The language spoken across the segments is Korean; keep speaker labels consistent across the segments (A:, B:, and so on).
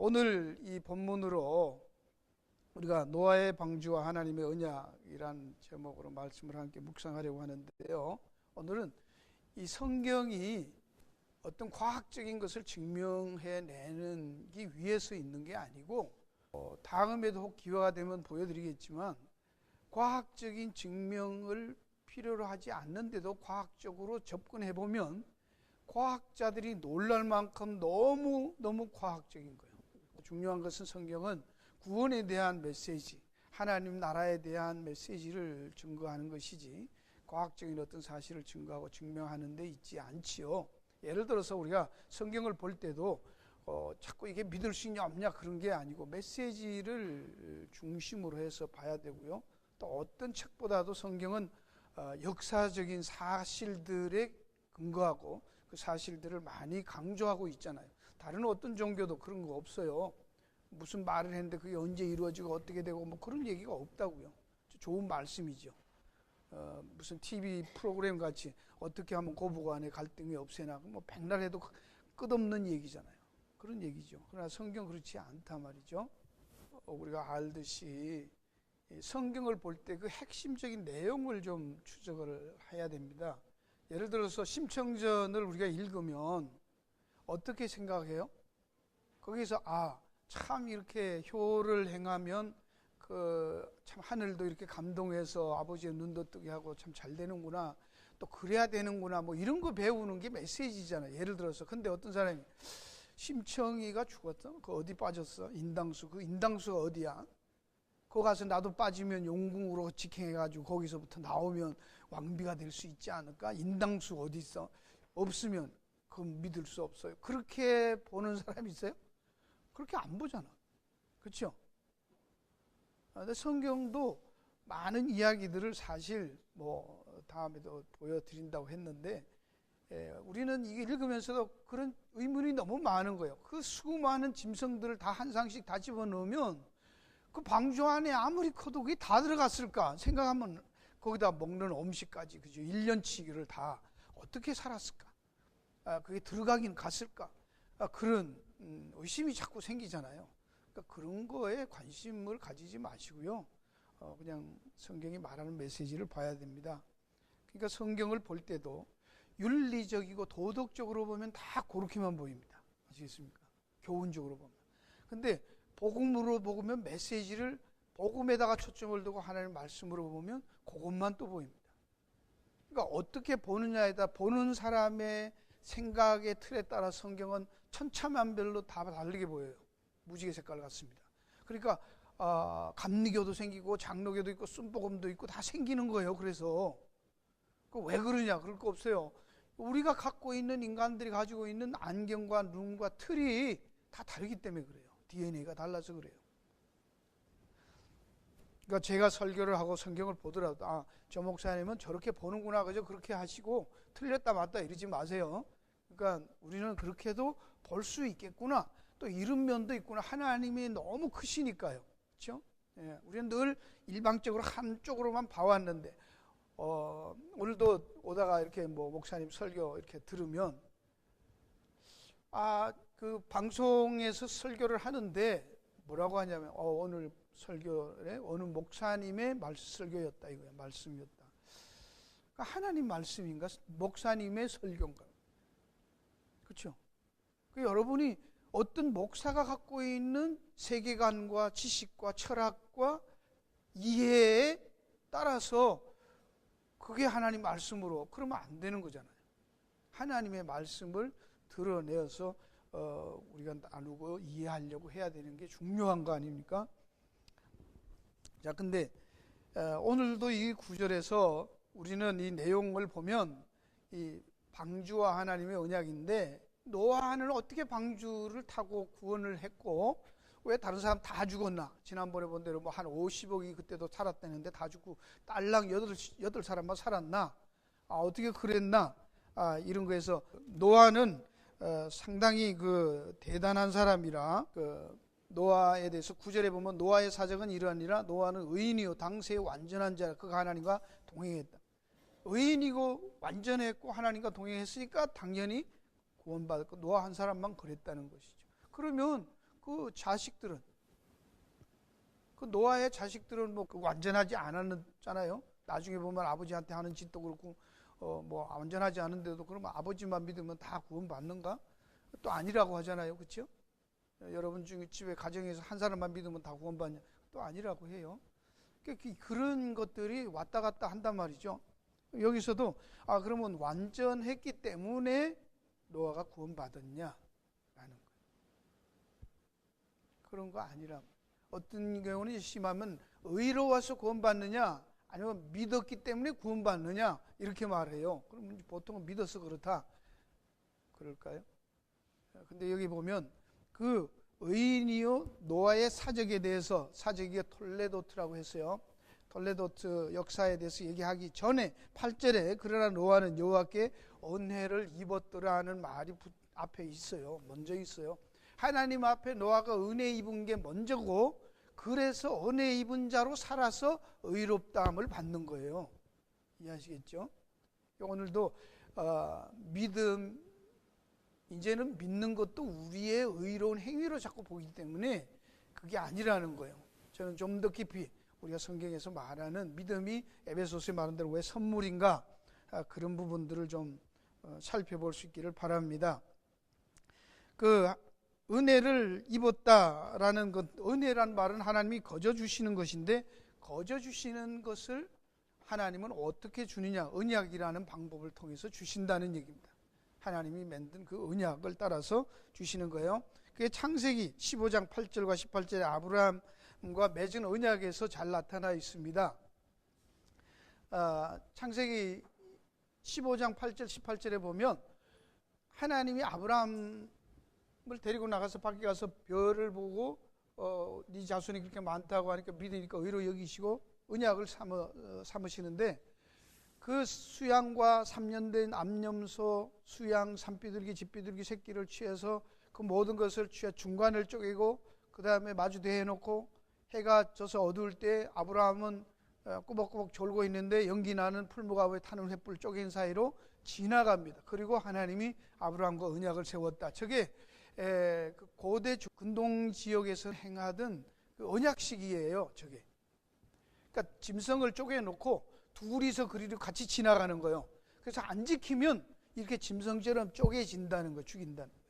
A: 오늘 이 본문으로 우리가 노아의 방주와 하나님의 언약이란 제목으로 말씀을 함께 묵상하려고 하는데요. 오늘은 이 성경이 어떤 과학적인 것을 증명해내는 게 위해서 있는 게 아니고, 다음에도 혹 기회가 되면 보여드리겠지만, 과학적인 증명을 필요로 하지 않는데도 과학적으로 접근해보면 과학자들이 놀랄 만큼 너무 과학적인 거예요. 중요한 것은 성경은 구원에 대한 메시지, 하나님 나라에 대한 메시지를 증거하는 것이지 과학적인 어떤 사실을 증거하고 증명하는 데 있지 않지요. 예를 들어서 우리가 성경을 볼 때도 자꾸 이게 믿을 수 있냐 없냐 그런 게 아니고 메시지를 중심으로 해서 봐야 되고요. 또 어떤 책보다도 성경은 역사적인 사실들에 근거하고 그 사실들을 많이 강조하고 있잖아요. 다른 어떤 종교도 그런 거 없어요. 무슨 말을 했는데 그게 언제 이루어지고 어떻게 되고 뭐 그런 얘기가 없다고요. 좋은 말씀이죠. 무슨 TV 프로그램 같이 어떻게 하면 고부간의 갈등이 없애나 뭐 백날 해도 끝없는 얘기잖아요. 그런 얘기죠. 그러나 성경 그렇지 않단 말이죠. 우리가 알듯이 성경을 볼 때 그 핵심적인 내용을 좀 추적을 해야 됩니다. 예를 들어서 심청전을 우리가 읽으면 어떻게 생각해요? 거기서 참 이렇게 효를 행하면 참 하늘도 이렇게 감동해서 아버지의 눈도 뜨게 하고 참 잘 되는구나, 또 그래야 되는구나, 뭐 이런 거 배우는 게 메시지잖아요. 예를 들어서 근데 어떤 사람이 심청이가 죽었어? 그 어디 빠졌어? 인당수. 그 인당수가 어디야? 거기 가서 나도 빠지면 용궁으로 직행해가지고 거기서부터 나오면 왕비가 될 수 있지 않을까? 인당수 어디 있어? 없으면 그건 믿을 수 없어요. 그렇게 보는 사람이 있어요? 그렇게 안 보잖아. 그렇죠? 근데 성경도 많은 이야기들을 사실 뭐 다음에도 보여드린다고 했는데, 우리는 이게 읽으면서도 그런 의문이 너무 많은 거예요. 그 수많은 짐승들을 다 한 상씩 다 집어넣으면 그 방주 안에 아무리 커도 그게 다 들어갔을까 생각하면, 거기다 먹는 음식까지, 그죠? 1년치기를 다 어떻게 살았을까? 그게 들어가긴 갔을까? 그런 의심이 자꾸 생기잖아요. 그러니까 그런 거에 관심을 가지지 마시고요. 그냥 성경이 말하는 메시지를 봐야 됩니다. 그러니까 성경을 볼 때도 윤리적이고 도덕적으로 보면 다 그렇게만 보입니다. 아시겠습니까? 교훈적으로 보면. 근데 복음으로 보면 메시지를 복음에다가 초점을 두고 하나님의 말씀으로 보면 그것만 또 보입니다. 그러니까 어떻게 보느냐에다 보는 사람의 생각의 틀에 따라 성경은 천차만별로 다 다르게 보여요. 무지개 색깔 같습니다. 그러니까 감리교도 생기고 장로교도 있고 순복음도 있고 다 생기는 거예요. 그래서 왜 그러냐? 그럴 거 없어요. 우리가 갖고 있는, 인간들이 가지고 있는 안경과 눈과 틀이 다 다르기 때문에 그래요. DNA가 달라서 그래요. 그러니까 제가 설교를 하고 성경을 보더라도 저 목사님은 저렇게 보는구나, 그저 그렇게 하시고 틀렸다 맞다 이러지 마세요. 그러니까 우리는 그렇게도 볼 수 있겠구나, 또 이런 면도 있구나. 하나님이 너무 크시니까요. 그렇죠? 우리는 늘 일방적으로 한쪽으로만 봐왔는데, 오늘도 오다가 이렇게 뭐 목사님 설교 이렇게 들으면, 그 방송에서 설교를 하는데 뭐라고 하냐면, 오늘 설교에 어느 목사님의 설교였다 이거야, 말씀이었다. 그러니까 하나님 말씀인가, 목사님의 설교인가? 그렇죠? 여러분이 어떤 목사가 갖고 있는 세계관과 지식과 철학과 이해에 따라서 그게 하나님 말씀으로, 그러면 안 되는 거잖아요. 하나님의 말씀을 드러내어서 우리가 나누고 이해하려고 해야 되는 게 중요한 거 아닙니까? 자, 근데 오늘도 이 구절에서 우리는 이 내용을 보면 이 방주와 하나님의 언약인데, 노아는 어떻게 방주를 타고 구원을 했고 왜 다른 사람 다 죽었나? 지난번에 본 대로 뭐 한 50억이 그때도 살았다는데 다 죽고 딸랑 8사람만 살았나? 어떻게 그랬나? 이런 거에서 노아는 상당히 그 대단한 사람이라, 노아에 대해서 9절에 보면 노아의 사적은 이러하니라. 노아는 의인이요 당세의 완전한 자라. 그가 하나님과 동행했다. 의인이고 완전했고 하나님과 동행했으니까 당연히 구원받았고, 노아 한 사람만 그랬다는 것이죠. 그러면 그 자식들은, 그 노아의 자식들은 뭐 완전하지 않았잖아요. 나중에 보면 아버지한테 하는 짓도 그렇고 뭐 완전하지 않은데도 그러면 아버지만 믿으면 다 구원받는가? 또 아니라고 하잖아요. 그렇죠? 여러분 중에 집에 가정에서 한 사람만 믿으면 다 구원받냐? 또 아니라고 해요. 그런 것들이 왔다 갔다 한단 말이죠. 여기서도 그러면 완전했기 때문에 노아가 구원받았냐라는 거예요. 그런 거 아니라, 어떤 경우는 심하면 의로워서 구원받느냐 아니면 믿었기 때문에 구원받느냐 이렇게 말해요. 그러면 보통은 믿어서 그렇다 그럴까요? 근데 여기 보면 그 의인이요 노아의 사적에 대해서, 사적이 톨레도트라고 했어요. 톨레도트 역사에 대해서 얘기하기 전에 8절에 그러나 노아는 여호와께 은혜를 입었더라 하는 말이 앞에 있어요. 먼저 있어요. 하나님 앞에 노아가 은혜 입은 게 먼저고, 그래서 은혜 입은 자로 살아서 의롭다함을 받는 거예요. 이해하시겠죠? 오늘도 믿음, 이제는 믿는 것도 우리의 의로운 행위로 자꾸 보기 때문에 그게 아니라는 거예요. 저는 좀 더 깊이 우리가 성경에서 말하는 믿음이 에베소서에 말한 대로 왜 선물인가, 그런 부분들을 좀 살펴볼 수 있기를 바랍니다. 그 은혜를 입었다라는 것, 은혜란 말은 하나님이 거저 주시는 것인데, 거저 주시는 것을 하나님은 어떻게 주느냐, 언약이라는 방법을 통해서 주신다는 얘기입니다. 하나님이 만든 그 언약을 따라서 주시는 거예요. 그게 창세기 15장 8절과 18절에 아브라함과 맺은 언약에서 잘 나타나 있습니다. 창세기 15장 8절 18절에 보면 하나님이 아브라함을 데리고 나가서 밖에 가서 별을 보고 네 자손이 그렇게 많다고 하니까 믿으니까 의로 여기시고 언약을 삼으시는데, 그 수양과 3년 된 암염소, 수양, 산비둘기, 집비둘기 새끼를 취해서 그 모든 것을 취해 중간을 쪼개고 그 다음에 마주 대해놓고 해가 져서 어두울 때 아브라함은 꾸벅꾸벅 졸고 있는데 연기 나는 풀무가에 타는 횃불 쪼갠 사이로 지나갑니다. 그리고 하나님이 아브라함과 언약을 세웠다. 저게 그 고대 근동 지역에서 행하던 그 언약식이에요. 저게. 그러니까 짐승을 쪼개놓고 둘이서 그리로 같이 지나가는 거예요. 그래서 안 지키면 이렇게 짐승처럼 쪼개진다는 거, 죽인다는 거예요.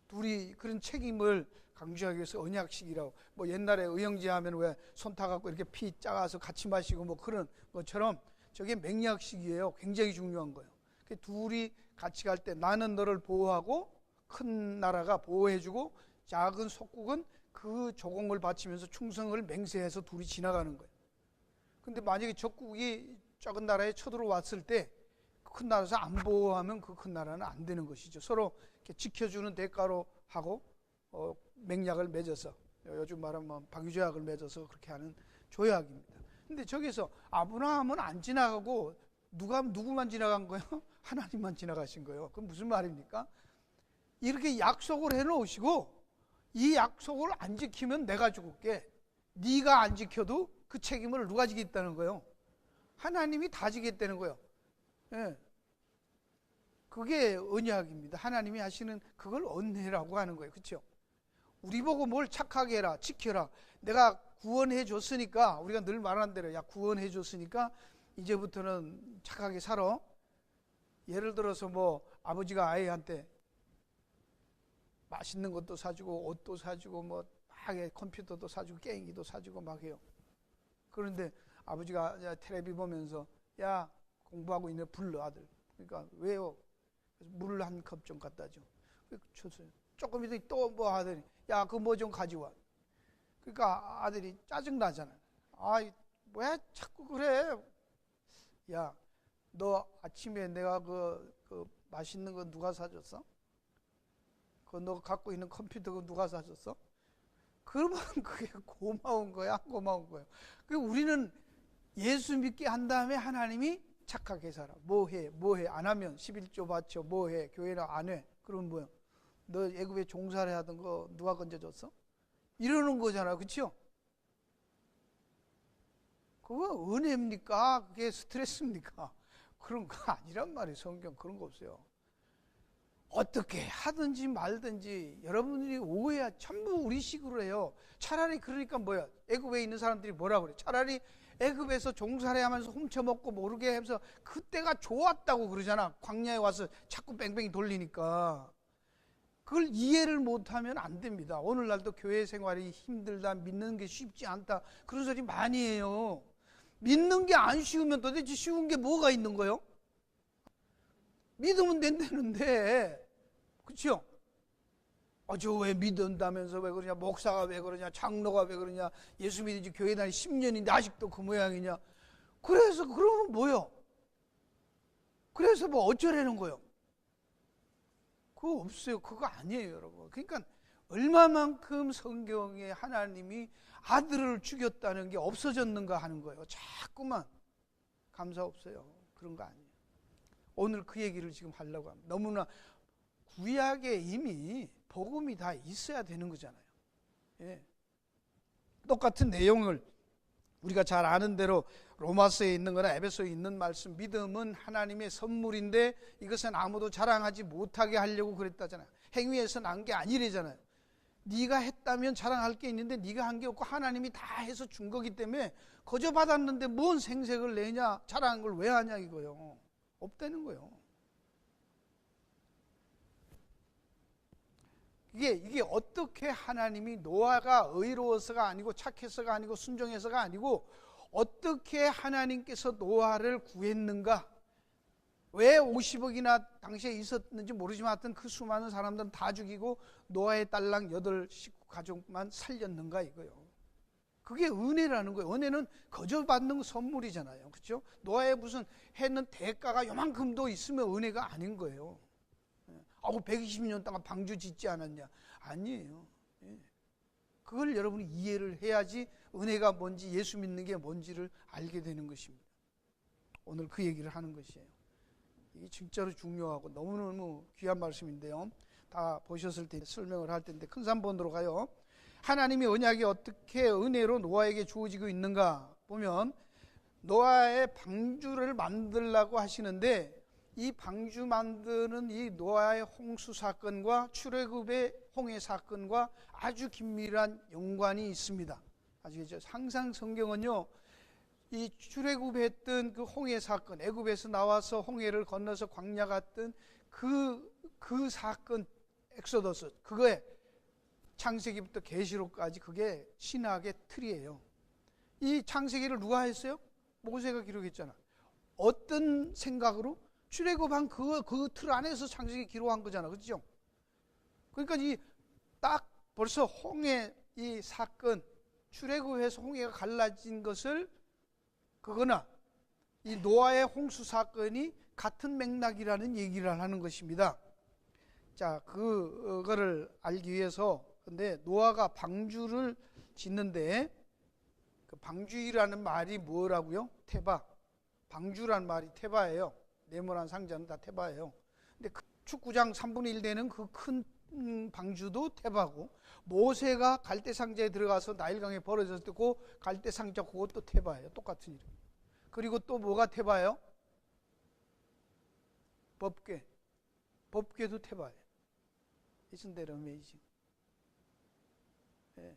A: 둘이 그런 책임을 강조하기 위해서 언약식이라고. 뭐 옛날에 의형제 하면 왜 손 타갖고 이렇게 피 짜가서 같이 마시고 뭐 그런 것처럼 저게 맹약식이에요. 굉장히 중요한 거예요. 둘이 같이 갈 때 나는 너를 보호하고 큰 나라가 보호해주고 작은 속국은 그 조공을 바치면서 충성을 맹세해서 둘이 지나가는 거예요. 근데 만약에 적국이 작은 나라에 쳐들어왔을 때 큰 나라에서 안 보호하면 그 큰 나라는 안 되는 것이죠. 서로 이렇게 지켜주는 대가로 하고 맹약을 맺어서, 요즘 말하면 박유조약을 맺어서 그렇게 하는 조약입니다. 근데 저기서 아브라함은 안 지나가고 누구만 지나간 거예요? 하나님만 지나가신 거예요. 그건 무슨 말입니까? 이렇게 약속을 해놓으시고 이 약속을 안 지키면 내가 죽을게. 네가 안 지켜도 그 책임을 누가 지겠다는 거예요? 하나님이 다 지겠다는 거예요. 예. 그게 언약입니다. 하나님이 하시는 그걸 은혜라고 하는 거예요. 그렇죠? 우리 보고 뭘 착하게 해라, 지켜라. 내가 구원해 줬으니까, 우리가 늘 말하는 대로 야 구원해 줬으니까 이제부터는 착하게 살아. 예를 들어서 뭐 아버지가 아이한테 맛있는 것도 사주고 옷도 사주고 뭐 막 컴퓨터도 사주고 게임기도 사주고 막 해요. 그런데 아버지가 텔레비 보면서 야 공부하고 있는 불러 아들. 그러니까 왜요? 물 한 컵 좀 갖다 줘. 줬어요. 조금 있더니 또 뭐 하더니 야 그거 뭐 좀 가져와. 그러니까 아들이 짜증 나잖아요. 아 왜 자꾸 그래? 야 너 아침에 내가 그 맛있는 거 누가 사줬어? 그 너 갖고 있는 컴퓨터 그 누가 사줬어? 그러면 그게 고마운 거야, 안 고마운 거예요. 우리는 예수 믿게 한 다음에 하나님이 착하게 살아. 뭐해 안 하면 11조 바쳐 뭐해 교회는 안 해. 그러면 뭐야? 너 애굽에 종살이 하던 거 누가 건져줬어? 이러는 거잖아요. 그렇죠? 그거 은혜입니까? 그게 스트레스입니까? 그런 거 아니란 말이에요. 성경 그런 거 없어요. 어떻게 하든지 말든지 여러분들이 오해야 전부 우리식으로 해요. 차라리 그러니까 뭐야? 애굽에 있는 사람들이 뭐라 그래? 차라리 애굽에서 종살이하면서 훔쳐먹고 모르게 하면서 그때가 좋았다고 그러잖아. 광야에 와서 자꾸 뺑뺑이 돌리니까. 그걸 이해를 못하면 안 됩니다. 오늘날도 교회 생활이 힘들다, 믿는 게 쉽지 않다, 그런 소리 많이 해요. 믿는 게 안 쉬우면 도대체 쉬운 게 뭐가 있는 거요? 믿으면 된다는데, 그렇죠? 저 왜 믿는다면서 왜 그러냐, 목사가 왜 그러냐, 장로가 왜 그러냐, 예수 믿은 지 교회 다니 10년인데 아직도 그 모양이냐. 그래서 그러면 뭐요? 그래서 뭐 어쩌라는 거요? 그거 없어요. 그거 아니에요, 여러분. 그러니까 얼마만큼 성경에 하나님이 아들을 죽였다는 게 없어졌는가 하는 거예요. 자꾸만 감사 없어요. 그런 거 아니에요. 오늘 그 얘기를 지금 하려고 합니다. 너무나 구약에 이미 복음이 다 있어야 되는 거잖아요. 예. 똑같은 내용을 우리가 잘 아는 대로 로마서에 있는 거나 에베소에 있는 말씀, 믿음은 하나님의 선물인데 이것은 아무도 자랑하지 못하게 하려고 그랬다잖아요. 행위에서 난 게 아니래잖아요. 네가 했다면 자랑할 게 있는데 네가 한 게 없고 하나님이 다 해서 준 거기 때문에 거저 받았는데 뭔 생색을 내냐, 자랑한 걸 왜 하냐 이거요. 없다는 거예요. 이게 어떻게 하나님이 노아가 의로워서가 아니고 착해서가 아니고 순종해서가 아니고 어떻게 하나님께서 노아를 구했는가? 왜 50억이나 당시에 있었는지 모르지만 하여튼 그 수많은 사람들은 다 죽이고 노아의 딸랑 8 식구 가족만 살렸는가 이거요. 그게 은혜라는 거예요. 은혜는 거저 받는 선물이잖아요. 그렇죠? 노아의 무슨 했는 대가가 요만큼도 있으면 은혜가 아닌 거예요. 120년 동안 방주 짓지 않았냐? 아니에요. 그걸 여러분이 이해를 해야지 은혜가 뭔지 예수 믿는 게 뭔지를 알게 되는 것입니다. 오늘 그 얘기를 하는 것이에요. 이게 진짜로 중요하고 너무너무 귀한 말씀인데요. 다 보셨을 때 설명을 할 텐데 큰 3번으로 가요. 하나님의 언약이 어떻게 은혜로 노아에게 주어지고 있는가 보면 노아의 방주를 만들라고 하시는데 이 방주 만드는 이 노아의 홍수 사건과 출애굽의 홍해 사건과 아주 긴밀한 연관이 있습니다. 아시겠죠? 항상 성경은요, 이 출애굽했던 그 홍해 사건, 애굽에서 나와서 홍해를 건너서 광야 갔던 그 사건, 엑소더스, 그거에 창세기부터 계시록까지 그게 신학의 틀이에요. 이 창세기를 누가 했어요? 모세가 기록했잖아. 어떤 생각으로? 출애굽한 그 틀 안에서 창세기 기록한 거잖아. 그렇죠? 그러니까 이 딱 벌써 홍해 이 사건, 출애굽해서 홍해가 갈라진 것을 그거나 이 노아의 홍수 사건이 같은 맥락이라는 얘기를 하는 것입니다. 자, 그거를 알기 위해서 근데 노아가 방주를 짓는데 그 방주이라는 말이 뭐라고요? 테바. 방주란 말이 테바예요. 네모난 상자는 다 테바예요. 근데 그 축구장 3분의 1 되는 그 큰 방주도 테바고 모세가 갈대 상자에 들어가서 나일강에 벌어졌을 때 그 갈대 상자 그것도 테바예요. 똑같은 이름. 그리고 또 뭐가 테바예요? 법궤. 법궤도 테바예요. Isn't that amazing? 예.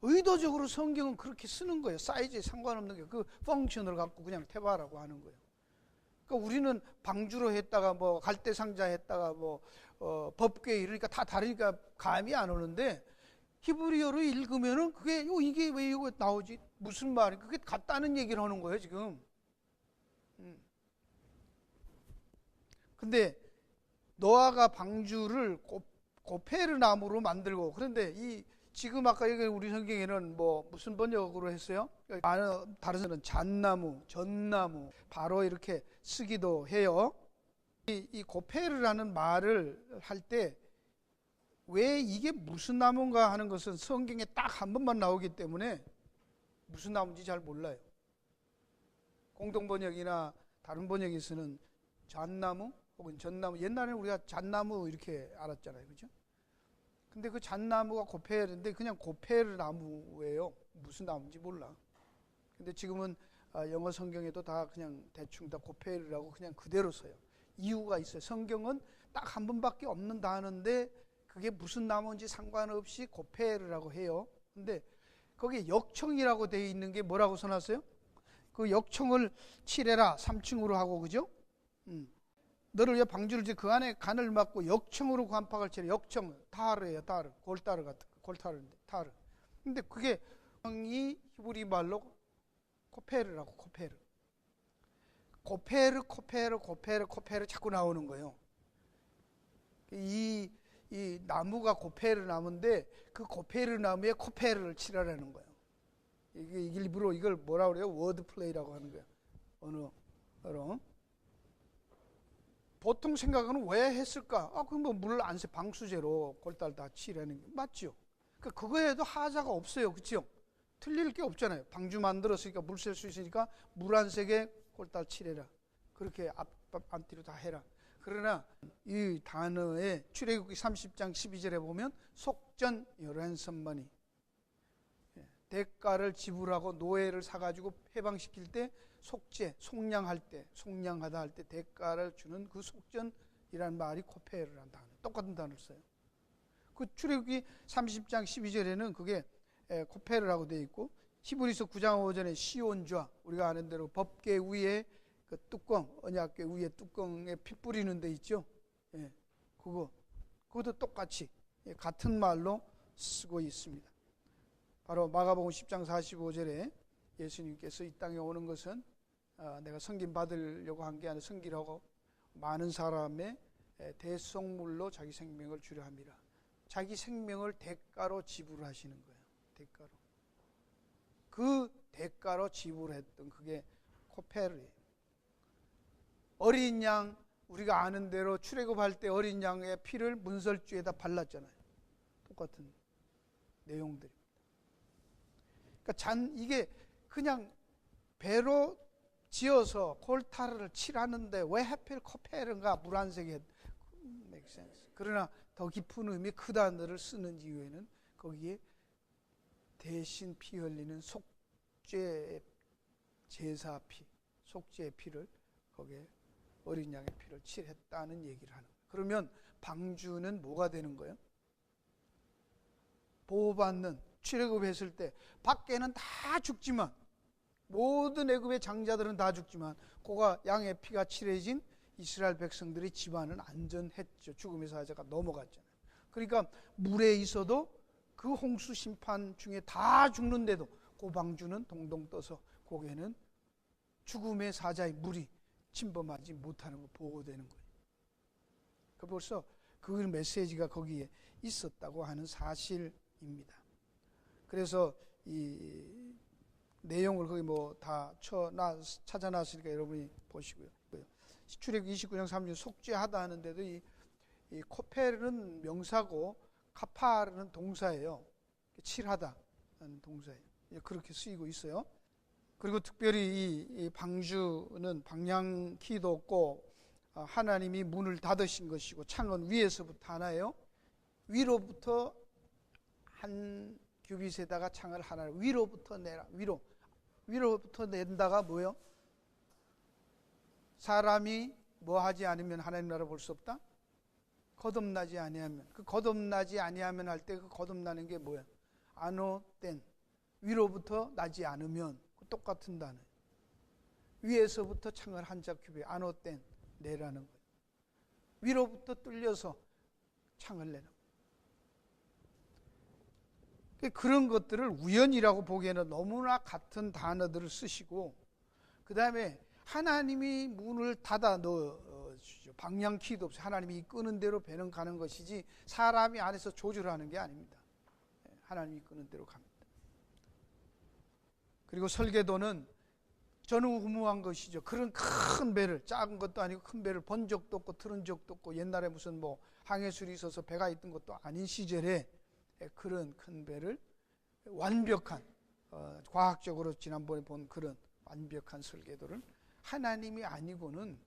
A: 의도적으로 성경은 그렇게 쓰는 거예요. 사이즈에 상관없는 게 그 펑션을 갖고 그냥 테바라고 하는 거예요. 그러니까 우리는 방주로 했다가 뭐 갈대 상자 했다가 뭐 법궤 이러니까 다 다르니까 감이 안 오는데 히브리어로 읽으면은 그게 이게 왜 이거 나오지? 무슨 말이? 그게 같다는 얘기를 하는 거예요 지금. 근데 노아가 방주를 고페르 나무로 만들고 그런데 이 지금 아까 여기 우리 성경에는 뭐 무슨 번역으로 했어요? 다른 데는 잣나무, 전나무 바로 이렇게 쓰기도 해요. 이 고페르라는 말을 할 때 왜 이게 무슨 나무인가 하는 것은 성경에 딱 한 번만 나오기 때문에 무슨 나무인지 잘 몰라요. 공동번역이나 다른 번역에서는 잣나무 혹은 전나무, 옛날에는 우리가 잣나무 이렇게 알았잖아요. 그죠? 근데 그 잣나무가 고페르인데 그냥 고페르 나무예요. 무슨 나무인지 몰라. 근데 지금은 영어 성경에도 다 그냥 대충 다 고페르라고 그냥 그대로 써요. 이유가 있어요. 성경은 딱 한 번밖에 없는 단어인데 그게 무슨 나무인지 상관없이 고페르라고 해요. 근데 거기에 역청이라고 되어 있는 게 뭐라고 써놨어요? 그 역청을 칠해라 3층으로 하고, 그죠? 너를 위해 방주를 지 그 안에 간을 막고 역청으로 관박을 치래. 역청 타르예요. 타르, 골타르 같은 골타르인데 타르. 근데 그게 이 히브리 말로 코페르라고. 코페르 자꾸 나오는 거예요. 이 나무가 고페르 나무인데 그 고페르 나무에 코페르를 칠하라는 거예요. 이게 일부러 이걸 뭐라 그래요? 워드 플레이라고 하는 거예요. 언어로. 보통 생각은 왜 했을까? 그럼 뭐 물 안새 방수제로 골달 다 칠하는 게 맞죠? 그거에도 하자가 없어요. 그렇죠? 틀릴 게 없잖아요. 방주 만들었으니까 물 셀 수 있으니까 물 안색에 골달 칠해라. 그렇게 앞뒤로 다 해라. 그러나 이 단어에 출애굽기 30장 12절에 보면 속전 ransom 대가를 지불하고 노예를 사가지고 해방시킬 때 속죄, 속량하다 할 때 대가를 주는 그 속전이라는 말이 코페르라는 단어, 똑같은 단어를 써요. 그 출애굽기 30장 12절에는 그게 코페르라고 되어 있고, 히브리서 9장 5절에 시온좌, 우리가 아는 대로 법궤 위에 그 뚜껑, 언약궤 위에 뚜껑에 피 뿌리는 데 있죠. 그것도 똑같이 같은 말로 쓰고 있습니다. 바로 마가복음 10장 45절에 예수님께서 이 땅에 오는 것은 내가 섬김 받으려고 한 게 아니라 섬기라고 많은 사람의 대속물로 자기 생명을 주려 함이라. 자기 생명을 대가로 지불하시는 거예요. 대가로. 그 대가로 지불했던 그게 코페르예요. 어린 양, 우리가 아는 대로 출애굽할 때 어린 양의 피를 문설주에다 발랐잖아요. 똑같은 내용들입니다. 그러니까 이게 그냥 배로 지어서 골타르를 칠하는데 왜 하필 코페르인가? 물안색에 make sense. 그러나 더 깊은 의미, 그 단어를 쓰는 이유에는 거기에 대신 피 흘리는 속죄 제사 피, 속죄의 피를 거기에 어린 양의 피를 칠했다는 얘기를 하는 거예요. 그러면 방주는 뭐가 되는 거예요? 보호받는, 출애굽했을 때 밖에는 다 죽지만, 모든 애굽의 장자들은 다 죽지만 그가 양의 피가 칠해진 이스라엘 백성들의 집안은 안전했죠. 죽음의 사자가 넘어갔잖아요. 그러니까 물에 있어도 그 홍수 심판 중에 다 죽는데도 그 방주는 동동 떠서 거기에는 죽음의 사자의 물이 침범하지 못하는 거 보호되는 거예요. 벌써 그 메시지가 거기에 있었다고 하는 사실입니다. 그래서 이 내용을 거기 뭐 다 찾아놨으니까 여러분이 보시고요. 출애굽기 29장 3절 속죄하다 하는데도 이 코페르는 명사고 카파르는 동사예요. 칠하다 하는 동사예요. 그렇게 쓰이고 있어요. 그리고 특별히 이 방주는 방향키도 없고 하나님이 문을 닫으신 것이고 창은 위에서부터 하나예요. 위로부터 한 규빗에다가 창을 하나 위로부터 내라. 위로부터 낸다가 뭐예요? 사람이 뭐 하지 않으면 하나님 나라 볼 수 없다? 거듭나지 아니하면. 그 거듭나지 아니하면 할 때 그 거듭나는 게 뭐야? 아노땐. 위로부터 나지 않으면 똑같은 단어. 위에서부터 창을 한 짝 규빗 아노땐 내라는 거예요. 위로부터 뚫려서 창을 내는 거예요. 그런 것들을 우연이라고 보기에는 너무나 같은 단어들을 쓰시고, 그 다음에 하나님이 문을 닫아 넣으시죠. 방향키도 없이 하나님이 끄는 대로 배는 가는 것이지 사람이 안에서 조절하는 게 아닙니다. 하나님이 끄는 대로 갑니다. 그리고 설계도는 전후무한 것이죠. 그런 큰 배를, 작은 것도 아니고 큰 배를 본 적도 없고 틀은 적도 없고, 옛날에 무슨 뭐 항해술이 있어서 배가 있던 것도 아닌 시절에 그런 큰 배를 완벽한, 과학적으로 지난번에 본 그런 완벽한 설계도를 하나님이 아니고는,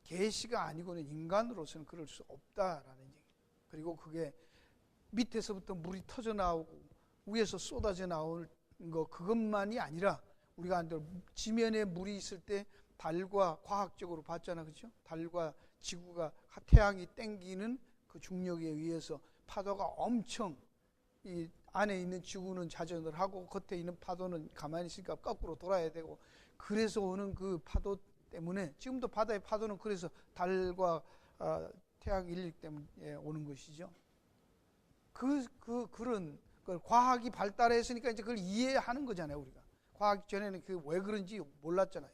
A: 계시가 아니고는 인간으로서는 그럴 수 없다라는 얘기예요. 그리고 그게 밑에서부터 물이 터져 나오고 위에서 쏟아져 나올 거, 그것만이 아니라 우리가 지면에 물이 있을 때 달과 과학적으로 봤잖아, 그렇죠? 달과 지구가 태양이 땡기는 그 중력에 의해서 파도가 엄청, 이 안에 있는 지구는 자전을 하고 겉에 있는 파도는 가만히 있으니까 거꾸로 돌아야 되고, 그래서 오는 그 파도 때문에 지금도 바다의 파도는 그래서 달과 태양 인력 때문에 오는 것이죠. 그런 걸 과학이 발달했으니까 이제 그걸 이해하는 거잖아요, 우리가. 과학 전에는 그 왜 그런지 몰랐잖아요.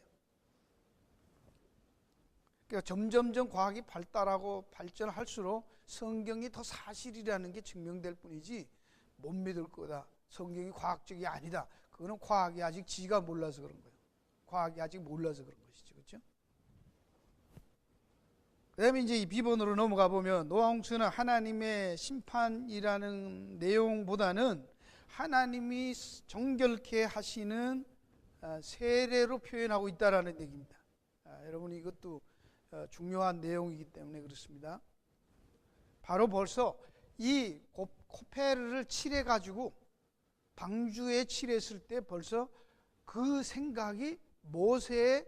A: 그러니까 점점점 과학이 발달하고 발전할수록 성경이 더 사실이라는 게 증명될 뿐이지 못 믿을 거다, 성경이 과학적이 아니다, 그거는 과학이 아직 지가 몰라서 그런 거예요. 과학이 아직 몰라서 그런 것이죠, 그렇죠? 그 다음에 이제 이 비본으로 넘어가 보면 노아홍수는 하나님의 심판이라는 내용보다는 하나님이 정결케 하시는 세례로 표현하고 있다라는 얘기입니다. 여러분, 이것도 중요한 내용이기 때문에 그렇습니다. 바로 벌써 이 코페르를 칠해가지고 방주에 칠했을 때 벌써 그 생각이 모세의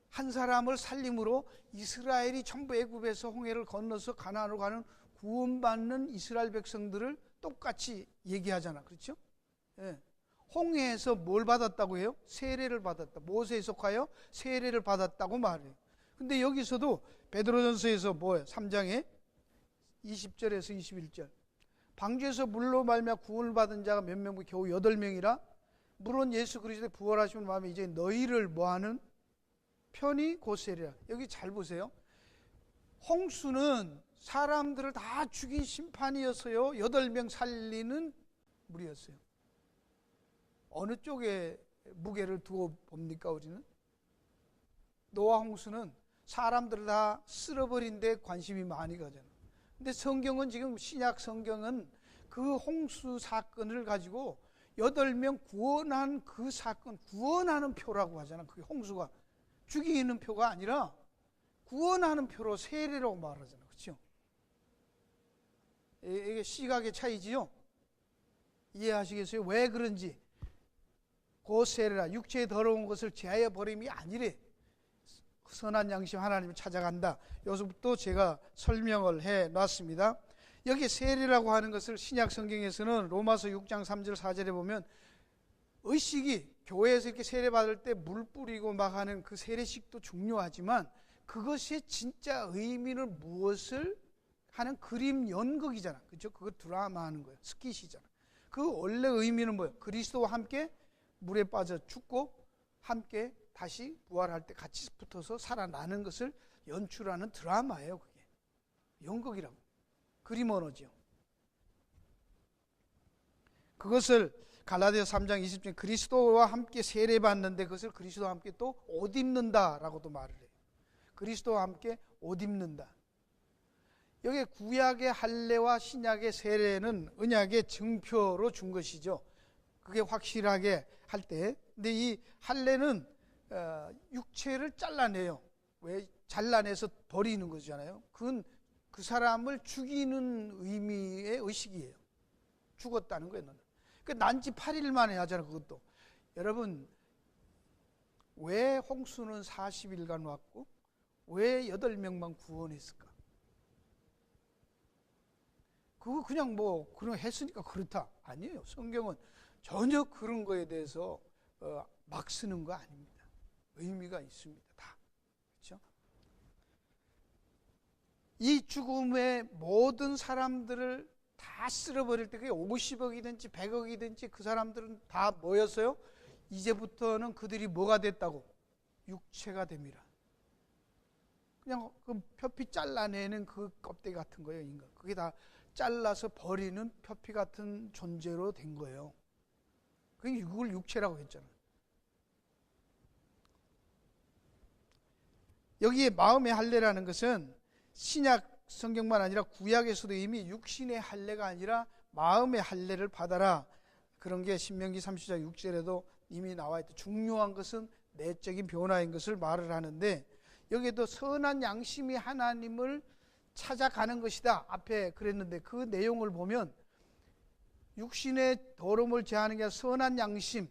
A: 한 사람을 살림으로 이스라엘이 전부 애굽에서 홍해를 건너서 가나안으로 가는 구원받는 이스라엘 백성들을 똑같이 얘기하잖아, 그렇죠? 예. 홍해에서 뭘 받았다고 해요? 세례를 받았다. 모세에 속하여 세례를 받았다고 말해요. 근데 여기서도 베드로전서에서 뭐예요? 3장에 20절에서 21절. 방주에서 물로 말미암아 구원을 받은 자가 몇 명? 겨우 8명이라. 물론 예수 그리스도의 부활하신 마음에 이제 너희를 뭐하는 편이 곧 세례라. 여기 잘 보세요. 홍수는 사람들을 다 죽인 심판이었어요? 8명 살리는 물이었어요? 어느 쪽에 무게를 두고 봅니까, 우리는? 노아 홍수는 사람들을 다 쓸어버린 데 관심이 많이 가잖아요. 근데 성경은 지금 신약 성경은 그 홍수 사건을 가지고 8명 구원한 그 사건, 구원하는 표라고 하잖아. 그게 홍수가 죽이는 표가 아니라 구원하는 표로 세례라고 말하잖아, 그렇죠? 이게 시각의 차이지요. 이해하시겠어요? 왜 그런지. 그 세례라, 육체의 더러운 것을 제하여 버림이 아니래. 선한 양심 하나님을 찾아간다. 여기서부터 제가 설명을 해놨습니다. 여기 세례라고 하는 것을 신약 성경에서는 로마서 6장 3절 4절에 보면 의식이 교회에서 이렇게 세례 받을 때 물 뿌리고 막 하는 그 세례식도 중요하지만 그것의 진짜 의미는 무엇을 하는 그림 연극이잖아, 그렇죠? 그거 드라마 하는 거예요. 스킷이잖아. 그 원래 의미는 뭐예요? 그리스도와 함께 물에 빠져 죽고 함께 다시 부활할 때 같이 붙어서 살아나는 것을 연출하는 드라마예요. 그게 연극이라고, 그림 언어죠. 그것을 갈라디아서 3장 20절 그리스도와 함께 세례받는데 그것을 그리스도와 함께 또 옷 입는다라고도 말을 해요. 그리스도와 함께 옷 입는다. 여기 구약의 할례와 신약의 세례는 언약의 증표로 준 것이죠. 그게 확실하게 할 때. 근데 이 할례는 육체를 잘라내요. 왜? 잘라내서 버리는 거잖아요. 그건 그 사람을 죽이는 의미의 의식이에요. 죽었다는 거예요. 그 난지 8일 만에 하잖아, 그것도. 여러분, 왜 홍수는 40일간 왔고 왜 8명만 구원했을까? 그거 그냥 뭐 그런 했으니까 그렇다. 아니에요. 성경은 전혀 그런 거에 대해서 막 쓰는 거 아닙니다. 의미가 있습니다. 다. 그렇죠? 이 죽음의 모든 사람들을 다 쓸어버릴 때 그게 50억이든지 100억이든지 그 사람들은 다 뭐였어요? 이제부터는 그들이 뭐가 됐다고? 육체가 됩니다. 그냥 그 표피 잘라내는 그 껍데기 같은 거예요, 인간. 그게 다 잘라서 버리는 표피 같은 존재로 된 거예요. 그걸 육체라고 했잖아요. 여기에 마음의 할례라는 것은 신약 성경만 아니라 구약에서도 이미 육신의 할례가 아니라 마음의 할례를 받아라. 그런 게 신명기 30장 6절에도 이미 나와 있다. 중요한 것은 내적인 변화인 것을 말을 하는데 여기에도 선한 양심이 하나님을 찾아가는 것이다. 앞에 그랬는데 그 내용을 보면 육신의 더러움을 제하는 게 아니라 선한 양심,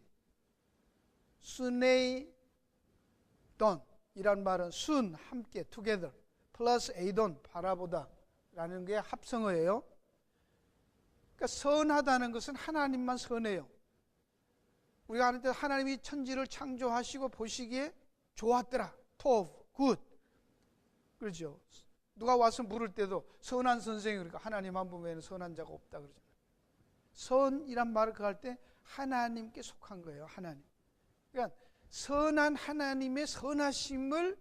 A: 스네이 돈, 이란 말은 soon, 함께, together, 플러스 에이돈, 바라보다 라는 게 합성어예요. 그러니까 선하다는 것은 하나님만 선해요. 우리가 하는 때 하나님이 천지를 창조하시고 보시기에 좋았더라. tov, good. 그렇죠. 누가 와서 물을 때도 선한 선생이 그러니까 하나님 한 분 외에는 선한 자가 없다 그러잖아요. 선이란 말을 할 때 하나님께 속한 거예요. 하나님. 그러니까 선한 하나님의 선하심을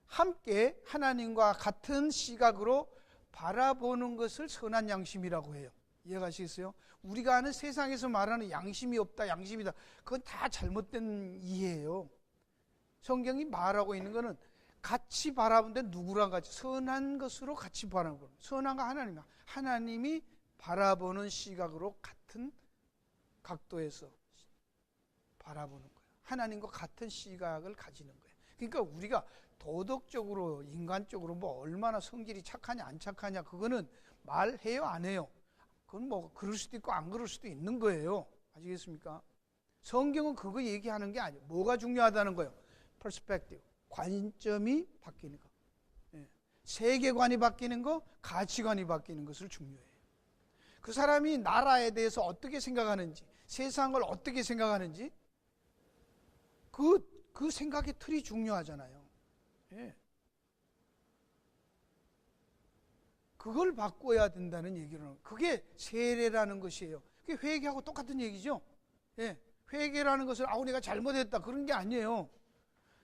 A: 함께 하나님과 같은 시각으로 바라보는 것을 선한 양심이라고 해요. 이해가시겠어요? 우리가 아는 세상에서 말하는 양심이 없다, 양심이다. 그건 다 잘못된 이해예요. 성경이 말하고 있는 것은 같이 바라보는데 누구랑 같이? 선한 것으로 같이 바라보는 거예요. 선한 거 하나님이야. 하나님이 바라보는 시각으로 같은 각도에서 바라보는 거예요. 하나님과 같은 시각을 가지는 거예요. 그러니까 우리가 도덕적으로 인간적으로 뭐 얼마나 성질이 착하냐 안 착하냐 그거는 말해요 안 해요? 그건 뭐 그럴 수도 있고 안 그럴 수도 있는 거예요. 아시겠습니까? 성경은 그거 얘기하는 게 아니에요. 뭐가 중요하다는 거예요? perspective, 관점이 바뀌는 거. 세계관이 바뀌는 거, 가치관이 바뀌는 것을 중요해요. 그 사람이 나라에 대해서 어떻게 생각하는지, 세상을 어떻게 생각하는지 그 생각의 틀이 중요하잖아요. 예. 그걸 바꿔야 된다는 얘기는 그게 세례라는 것이에요. 그게 회개하고 똑같은 얘기죠. 예. 회개라는 것은 내가 잘못했다 그런 게 아니에요.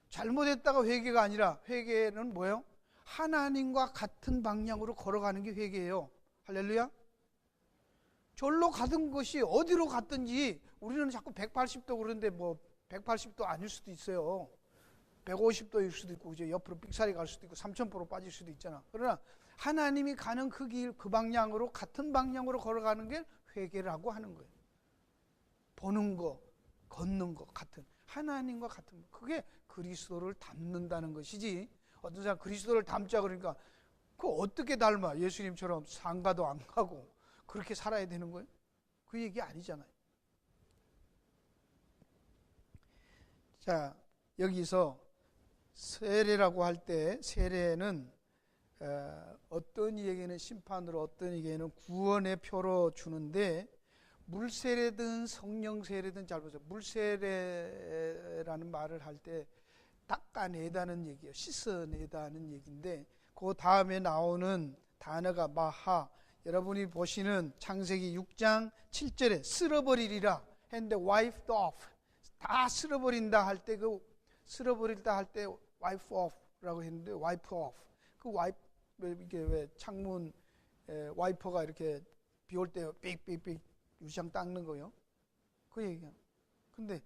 A: 잘못했다가 회개가 아니라 회개는 뭐예요? 하나님과 같은 방향으로 걸어가는 게 회개예요. 할렐루야. 절로 가던 것이 어디로 갔든지 우리는 자꾸 180도 그러는데 뭐 180도 아닐 수도 있어요. 150도일 수도 있고 이제 옆으로 삑사리 갈 수도 있고 3000% 빠질 수도 있잖아. 그러나 하나님이 가는 그 길, 그 방향으로 같은 방향으로 걸어가는 게 회개라고 하는 거예요. 보는 거, 걷는 거 같은 하나님과 같은 거. 그게 그리스도를 닮는다는 것이지. 어떤 사람 그리스도를 닮자 그러니까 그 어떻게 닮아? 예수님처럼 상가도 안 가고 그렇게 살아야 되는 거예요? 그 얘기 아니잖아요. 자, 여기서 세례라고 할 때 세례는 어떤 이에게는 심판으로 어떤 이에게는 구원의 표로 주는데 물세례든 성령세례든 잘 보세요. 물세례라는 말을 할 때 닦아내다는 얘기예요. 씻어내다는 얘기인데 그 다음에 나오는 단어가 마하. 여러분이 보시는 창세기 6장 7절에 쓸어버리리라 했는데 wiped off. 다 쓸어버린다 할 때 그 쓸어버린다 할 때 wipe off라고 했는데 wipe off. 그 wipe 이게 왜 창문 와이퍼가 이렇게 비 올 때 삑삑삑 유리창 닦는 거요. 그 얘기야. 근데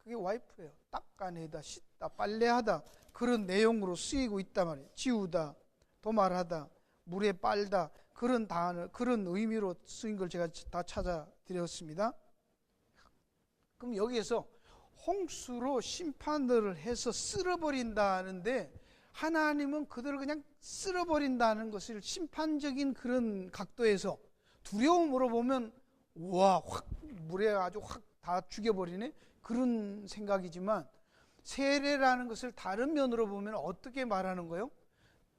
A: 그게 와이프예요. 닦아내다, 씻다, 빨래하다 그런 내용으로 쓰이고 있단 말이에요. 지우다, 도말하다, 물에 빨다 그런 단어, 그런 의미로 쓰인 걸 제가 다 찾아드렸습니다. 그럼 여기에서 홍수로 심판을 해서 쓸어버린다는데 하나님은 그들을 그냥 쓸어버린다는 것을 심판적인 그런 각도에서 두려움으로 보면 와, 확 물에 아주 확 다 죽여버리네 그런 생각이지만 세례라는 것을 다른 면으로 보면 어떻게 말하는 거예요?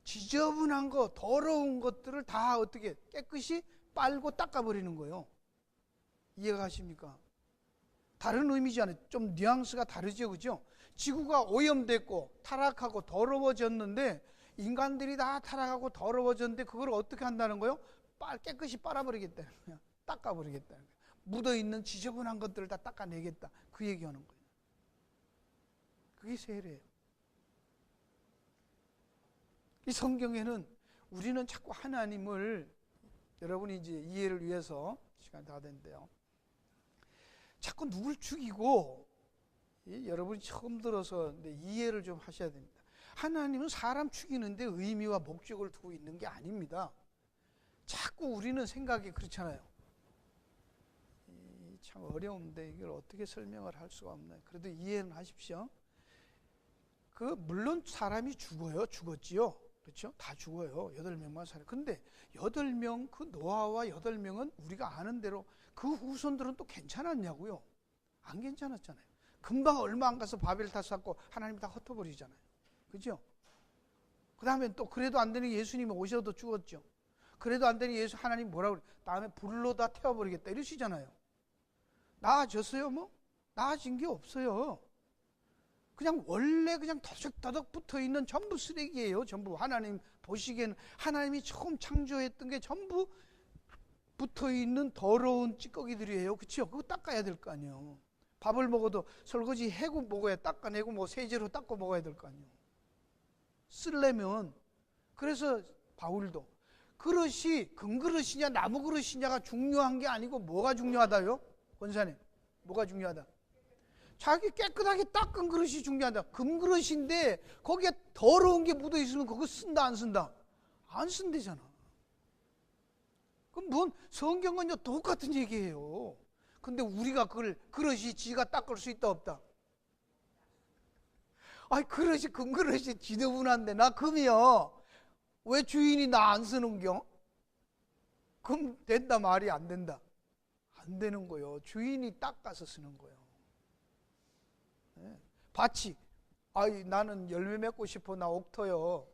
A: 지저분한 거, 더러운 것들을 다 어떻게 깨끗이 빨고 닦아버리는 거예요. 이해가 가십니까? 다른 의미잖아요. 좀 뉘앙스가 다르죠, 그죠? 지구가 오염됐고 타락하고 더러워졌는데 인간들이 다 타락하고 더러워졌는데 그걸 어떻게 한다는 거예요? 깨끗이 빨아버리겠다는 거예요. 닦아버리겠다는 거예요. 묻어있는 지저분한 것들을 다 닦아내겠다. 그 얘기하는 거예요. 그게 세례예요. 이 성경에는 우리는 자꾸 하나님을 여러분이 이제 이해를 위해서 시간 다 됐는데요. 자꾸 누굴 죽이고 여러분이 처음 들어서 이해를 좀 하셔야 됩니다. 하나님은 사람 죽이는데 의미와 목적을 두고 있는 게 아닙니다. 자꾸 우리는 생각이 그렇잖아요. 참 어려운데 이걸 어떻게 설명을 할 수가 없나요? 그래도 이해는 하십시오. 물론 사람이 죽었지요. 그렇죠? 다 죽어요. 8명만 살아요. 근데 8명, 그 노아와 8명은 우리가 아는 대로 그 후손들은 또 괜찮았냐고요? 안 괜찮았잖아요. 금방 얼마 안 가서 바벨 다 쌓고 하나님 다 흩어버리잖아요. 그죠? 그 다음에 또 그래도 안 되는 예수님이 오셔도 죽었죠. 그래도 안 되는 예수 하나님 뭐라고 그래? 다음에 불로 다 태워버리겠다 이러시잖아요. 나아졌어요 뭐? 나아진 게 없어요. 그냥 원래 그냥 터득터득 붙어있는 전부 쓰레기예요. 전부 하나님 보시기에는 하나님이 처음 창조했던 게 전부 붙어있는 더러운 찌꺼기들이에요. 그렇죠? 그거 닦아야 될 거 아니에요. 밥을 먹어도 설거지 해고 먹어야 닦아내고 뭐 세제로 닦고 먹어야 될 거 아니에요. 쓰려면. 그래서 바울도 그릇이 금그릇이냐 나무 그릇이냐가 중요한 게 아니고 뭐가 중요하다요? 권사님 뭐가 중요하다? 자기 깨끗하게 닦은 그릇이 중요하다. 금그릇인데 거기에 더러운 게 묻어 있으면 그거 쓴다 안 쓴다? 안 쓴대잖아. 그럼 뭔 성경은 똑같은 얘기예요. 근데 우리가 그걸 그릇이 지가 닦을 수 있다 없다? 아이 그릇이 금그릇이 지저분한데 나 금이요. 왜 주인이 나 안 쓰는겨? 금 된다 말이 안 된다. 안 되는 거요. 주인이 닦아서 쓰는 거요. 네. 밭이 아이 나는 열매 맺고 싶어 나 옥토요.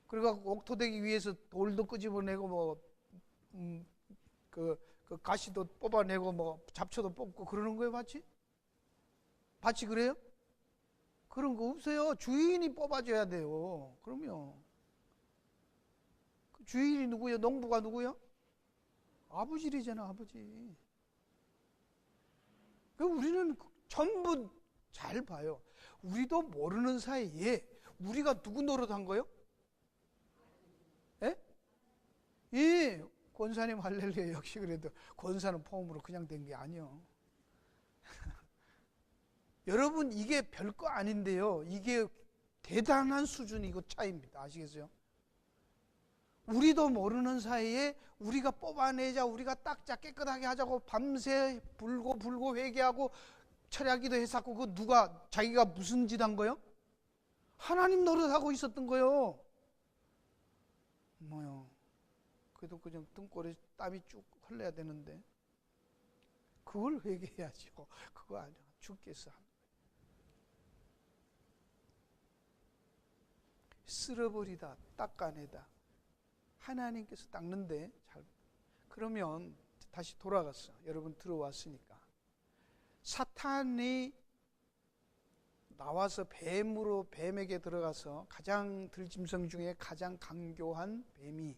A: 그래갖고 옥토 되기 위해서 돌도 끄집어내고 뭐 그 가시도 뽑아내고 뭐 잡초도 뽑고 그러는 거예요, 밭이? 밭이 그래요? 그런 거 없어요. 주인이 뽑아줘야 돼요. 그럼요. 그 주인이 누구예요? 농부가 누구예요? 아버지래잖아, 아버지. 우리는 전부 잘 봐요. 우리도 모르는 사이에 우리가 누구 노릇한 거예요? 예? 예. 권사님 할렐루야. 역시 그래도 권사는 폼으로 그냥 된 게 아니요. 여러분 이게 별거 아닌데요. 이게 대단한 수준이고 차이입니다. 아시겠어요? 우리도 모르는 사이에 우리가 뽑아내자, 우리가 닦자, 깨끗하게 하자고 밤새 불고 회개하고 철야기도 했었고 그 누가 자기가 무슨 짓 한 거요? 하나님 노릇하고 있었던 거요. 뭐요? 그래도 그냥 등골에 땀이 쭉 흘러야 되는데 그걸 회개해야죠. 그거 아니야. 주께서 하는 거예요. 쓸어버리다, 닦아내다. 하나님께서 닦는데 잘. 그러면 다시 돌아갔어. 여러분 들어왔으니까. 사탄이 나와서 뱀에게 들어가서 가장 들짐승 중에 가장 강교한 뱀이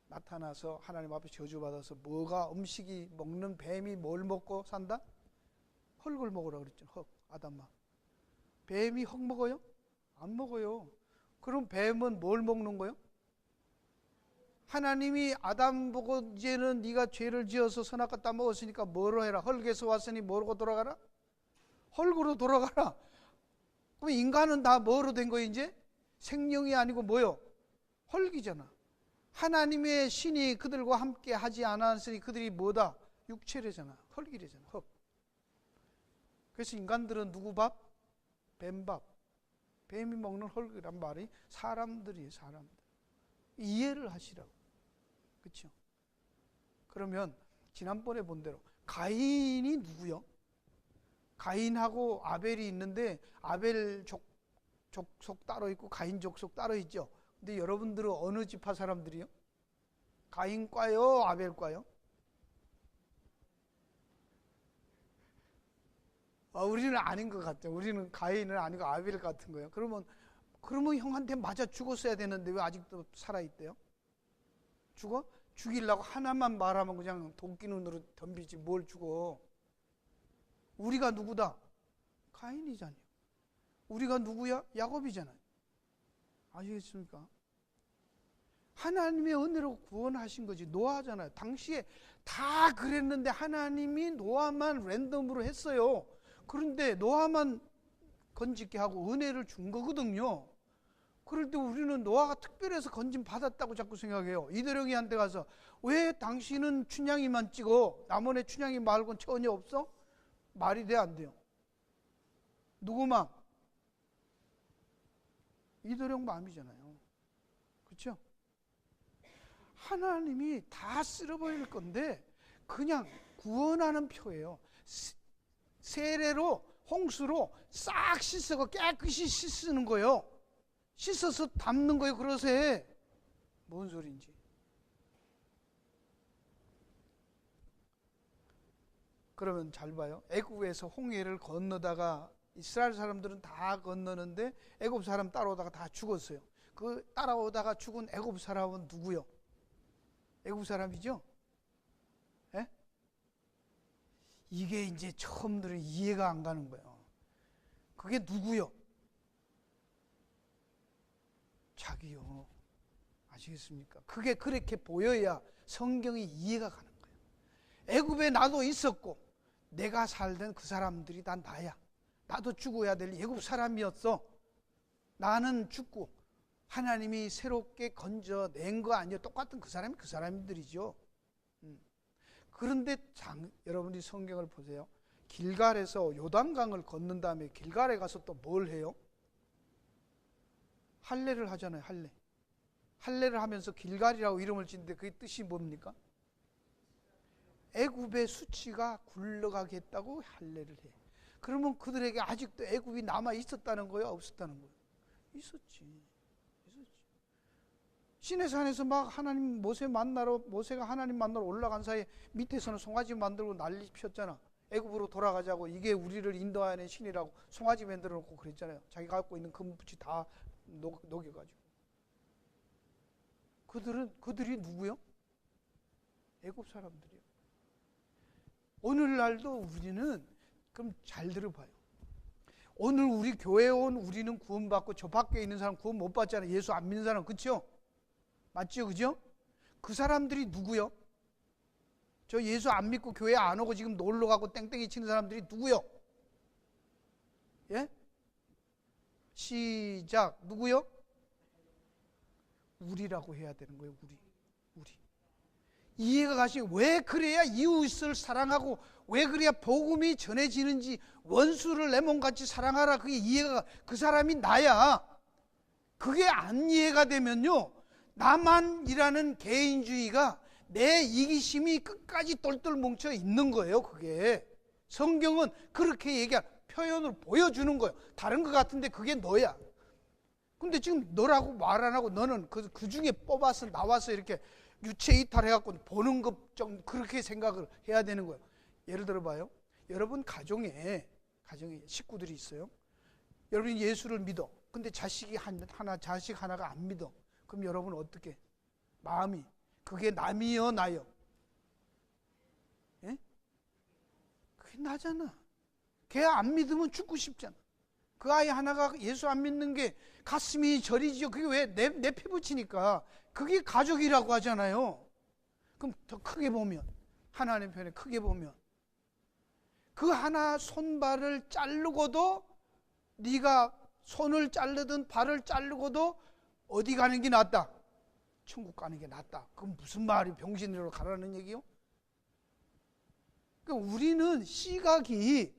A: 나타나서 하나님 앞에 저주받아서 뭐가 음식이 먹는 뱀이 뭘 먹고 산다? 흙을 먹으라고 그랬죠. 흙, 아담아. 뱀이 흙 먹어요? 안 먹어요. 그럼 뱀은 뭘 먹는 거예요? 하나님이 아담 보고 이제는 네가 죄를 지어서 선악과 따먹었으니까 뭐로 해라? 흙에서 왔으니 뭐로 돌아가라? 흙으로 돌아가라. 그럼 인간은 다 뭐로 된 거예요 이제? 생명이 아니고 뭐요? 흙이잖아. 하나님의 신이 그들과 함께 하지 않았으니 그들이 뭐다? 육체래잖아. 흙이래잖아. 흙. 그래서 인간들은 누구 밥? 뱀밥. 뱀이 먹는 흙이란 말이 사람들이에요. 사람들. 이해를 하시라고. 그렇죠? 그러면 지난번에 본 대로 가인이 누구요? 가인하고 아벨이 있는데 아벨 족속 따로 있고 가인 족속 따로 있죠. 근데 여러분들은 어느 지파 사람들이요? 가인과요? 아벨과요? 우리는 아닌 것 같아요. 우리는 가인은 아니고 아벨 같은 거예요. 그러면 형한테 맞아 죽었어야 되는데 왜 아직도 살아있대요? 죽어? 죽이려고 하나만 말하면 그냥 도끼 눈으로 덤비지 뭘 죽어. 우리가 누구다? 가인이잖아요. 우리가 누구야? 야곱이잖아요. 아시겠습니까? 하나님의 은혜로 구원하신 거지. 노아잖아요. 당시에 다 그랬는데 하나님이 노아만 랜덤으로 했어요. 그런데 노아만 건지게 하고 은혜를 준 거거든요. 그럴 때 우리는 노아가 특별해서 건짐 받았다고 자꾸 생각해요. 이대령이한테 가서 왜 당신은 춘향이만 찍어? 남원에 춘향이 말고는 전혀 없어? 말이 돼 안 돼요? 누구 맘? 이대령 마음이잖아요. 그렇죠? 하나님이 다 쓸어버릴 건데 그냥 구원하는 표예요. 세례로 홍수로 싹 씻어서 깨끗이 씻는 거예요. 씻어서 담는 거예요, 그릇에. 뭔 소린지. 그러면 잘 봐요. 애굽에서 홍해를 건너다가 이스라엘 사람들은 다 건너는데 애굽 사람 따라오다가 다 죽었어요. 그 따라오다가 죽은 애굽 사람은 누구요? 애굽 사람이죠? 예? 이게 이제 처음들은 이해가 안 가는 거예요. 그게 누구요? 자기요. 아시겠습니까? 그게 그렇게 보여야 성경이 이해가 가는 거예요. 애굽에 나도 있었고 내가 살던 그 사람들이 다 나야. 나도 죽어야 될 애굽 사람이었어. 나는 죽고 하나님이 새롭게 건져낸 거 아니에요. 똑같은 그 사람이 그 사람들이죠. 그런데 여러분이 성경을 보세요. 길갈에서 요단강을 건넌 다음에 길갈에 가서 또 뭘 해요? 할례를 하잖아요. 할례. 할례를 하면서 길갈이라고 이름을 짓는데 그게 뜻이 뭡니까? 애굽의 수치가 굴러가겠다고 할례를 해. 그러면 그들에게 아직도 애굽이 남아 있었다는 거예요? 없었다는 거예요? 있었지. 시내산에서 막 하나님 모세가 하나님 만나러 올라간 사이에 밑에서는 송아지 만들고 난리 피웠잖아. 애굽으로 돌아가자고, 이게 우리를 인도하는 신이라고 송아지 만들어 놓고 그랬잖아요. 자기가 갖고 있는 금붙이 다 녹여가지고. 그들이 누구요? 애굽 사람들이요. 오늘날도 우리는, 그럼 잘 들어봐요. 오늘 우리 교회에 온 우리는 구원받고 저 밖에 있는 사람 구원 못 받잖아요. 예수 안 믿는 사람. 그렇죠? 맞죠? 그죠? 그 사람들이 누구요? 저 예수 안 믿고 교회 안 오고 지금 놀러 가고 땡땡이 치는 사람들이 누구요? 예? 시작. 누구요? 우리라고 해야 되는 거예요. 우리. 이해가 가시죠? 왜 그래야 이웃을 사랑하고 왜 그래야 복음이 전해지는지, 원수를 내 몸같이 사랑하라. 그게 이해가, 그 사람이 나야. 그게 안 이해가 되면요, 나만이라는 개인주의가, 내 이기심이 끝까지 똘똘 뭉쳐 있는 거예요. 그게 성경은 그렇게 얘기한 표현을 보여주는 거예요. 다른 것 같은데 그게 너야. 근데 지금 너라고 말 안 하고 너는 그 중에 뽑아서 나와서 이렇게 유체 이탈해갖고 보는 것 좀 그렇게 생각을 해야 되는 거예요. 예를 들어 봐요. 여러분 가정에 식구들이 있어요. 여러분이 예수를 믿어. 근데 자식 하나가 안 믿어. 그럼 여러분 어떻게? 마음이, 그게 남이요 나요? 예? 그게 나잖아. 걔 안 믿으면 죽고 싶잖아. 그 아이 하나가 예수 안 믿는 게 가슴이 저리지요. 그게 왜? 내 피부치니까. 그게 가족이라고 하잖아요. 그럼 더 크게 보면, 하나님 편에 크게 보면, 그 하나 손발을 자르고도, 네가 손을 자르든 발을 자르고도 어디 가는 게 낫다? 천국 가는 게 낫다. 그럼 무슨 말이 병신으로 가라는 얘기요? 그러니까 우리는 시각이,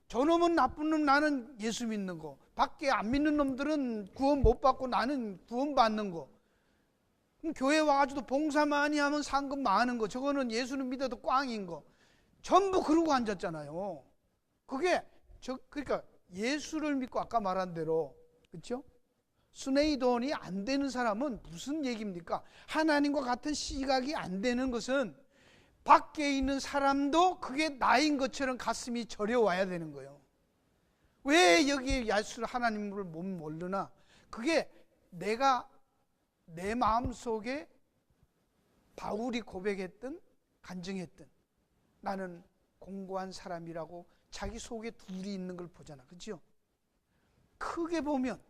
A: 저놈은 나쁜 놈, 나는 예수 믿는 거, 밖에 안 믿는 놈들은 구원 못 받고 나는 구원 받는 거, 그럼 교회 와가지고 봉사 많이 하면 상금 많은 거, 저거는 예수는 믿어도 꽝인 거, 전부 그러고 앉았잖아요. 그러니까 예수를 믿고 아까 말한 대로, 그렇죠? 스네이돈이 안 되는 사람은 무슨 얘기입니까? 하나님과 같은 시각이 안 되는 것은 밖에 있는 사람도 그게 나인 것처럼 가슴이 저려와야 되는 거예요. 왜 여기에 예수 하나님을 못 모르나? 그게 내가 내 마음속에 바울이 고백했던, 간증했던, 나는 공고한 사람이라고 자기 속에 둘이 있는 걸 보잖아. 그렇죠? 크게 보면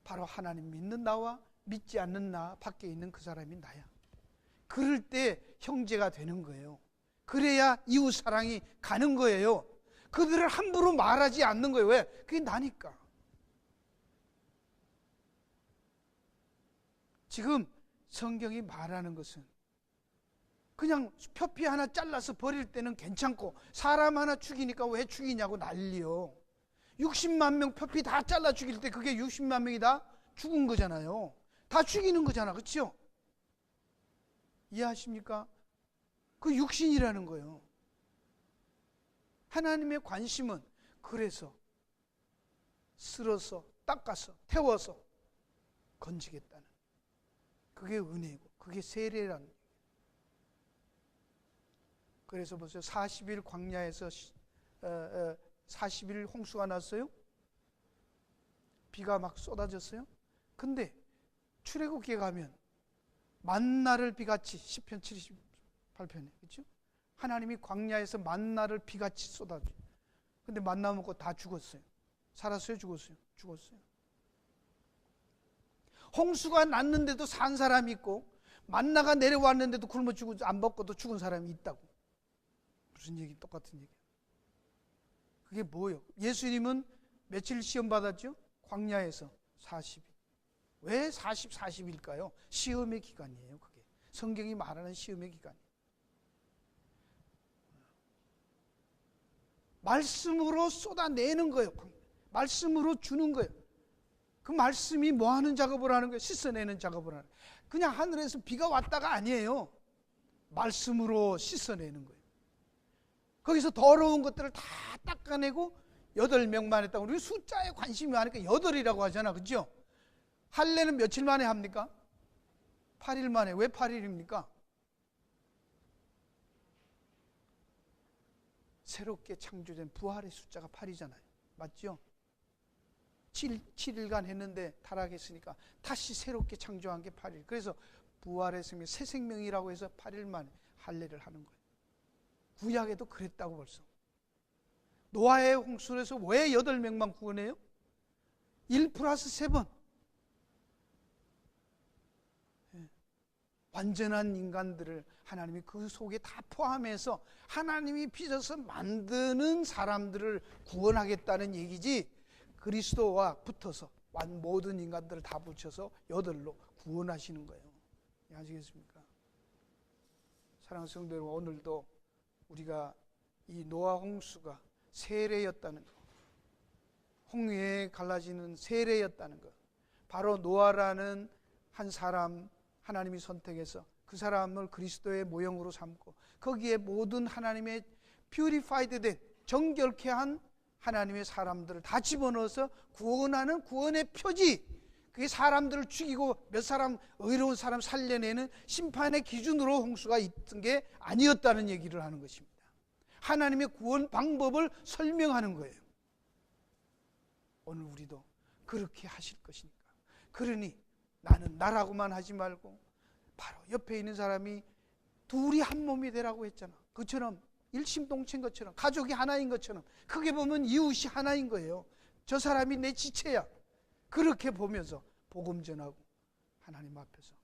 A: 바로 하나님 믿는 나와 믿지 않는 나 밖에 있는 그 사람이 나야. 그럴 때 형제가 되는 거예요. 그래야 이웃 사랑이 가는 거예요. 그들을 함부로 말하지 않는 거예요. 왜? 그게 나니까. 지금 성경이 말하는 것은 그냥 표피 하나 잘라서 버릴 때는 괜찮고, 사람 하나 죽이니까 왜 죽이냐고 난리요. 60만 명 표피 다 잘라 죽일 때 그게 60만 명이 다 죽은 거잖아요. 다 죽이는 거잖아. 그렇죠? 이해하십니까? 그 육신이라는 거예요. 하나님의 관심은 그래서 쓸어서 닦아서 태워서 건지겠다는, 그게 은혜고 그게 세례라는 얘기예요. 그래서 보세요. 40일 광야에서 40일 홍수가 났어요. 비가 막 쏟아졌어요. 근데 출애굽기에 가면 만나를 비같이, 시편 78편에 그렇죠? 하나님이 광야에서 만나를 비같이 쏟아줘요. 근데 만나 먹고 다 죽었어요. 살았어요? 죽었어요? 죽었어요. 홍수가 났는데도 산 사람이 있고, 만나가 내려왔는데도 굶어 죽고 안 먹고도 죽은 사람이 있다고. 무슨 얘기? 똑같은 얘기. 그게 뭐예요? 예수님은 며칠 시험 받았죠? 광야에서 40일. 왜 40일까요? 시험의 기간이에요. 그게 성경이 말하는 시험의 기간이에요. 말씀으로 쏟아내는 거예요. 말씀으로 주는 거예요. 그 말씀이 뭐 하는 작업을 하는 거예요? 씻어내는 작업을 하는 거예요. 그냥 하늘에서 비가 왔다가 아니에요. 말씀으로 씻어내는 거예요. 거기서 더러운 것들을 다 닦아내고 8명만 했다고. 우리 숫자에 관심이 많으니까 8이라고 하잖아. 그죠? 할례는 며칠 만에 합니까? 8일 만에. 왜 8일입니까? 새롭게 창조된 부활의 숫자가 8이잖아요. 맞죠? 7일간 했는데 타락했으니까 다시 새롭게 창조한 게 8일. 그래서 부활의 생명, 새 생명이라고 해서 8일 만에 할례를 하는 거예요. 구약에도 그랬다고 벌써. 노아의 홍수에서 왜 8명만 구원해요? 1 플러스 7. 완전한 인간들을 하나님이 그 속에 다 포함해서 하나님이 빚어서 만드는 사람들을 구원하겠다는 얘기지, 그리스도와 붙어서 모든 인간들을 다 붙여서 8로 구원하시는 거예요. 아시겠습니까? 사랑하는 성도 여러분, 오늘도 우리가 이 노아 홍수가 세례였다는 것, 홍해에 갈라지는 세례였다는 것, 바로 노아라는 한 사람 하나님이 선택해서 그 사람을 그리스도의 모형으로 삼고 거기에 모든 하나님의 퓨리파이드 된, 정결케 한 하나님의 사람들을 다 집어넣어서 구원하는 구원의 표지, 그게 사람들을 죽이고 몇 사람 의로운 사람 살려내는 심판의 기준으로 홍수가 있던 게 아니었다는 얘기를 하는 것입니다. 하나님의 구원 방법을 설명하는 거예요. 오늘 우리도 그렇게 하실 것이니까. 그러니 나는 나라고만 하지 말고 바로 옆에 있는 사람이 둘이 한 몸이 되라고 했잖아. 그처럼 일심동체인 것처럼, 가족이 하나인 것처럼, 크게 보면 이웃이 하나인 거예요. 저 사람이 내 지체야. 그렇게 보면서 복음 전하고 하나님 앞에서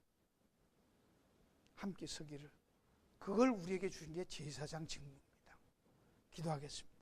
A: 함께 서기를, 그걸 우리에게 주신 게 제사장 직무입니다. 기도하겠습니다.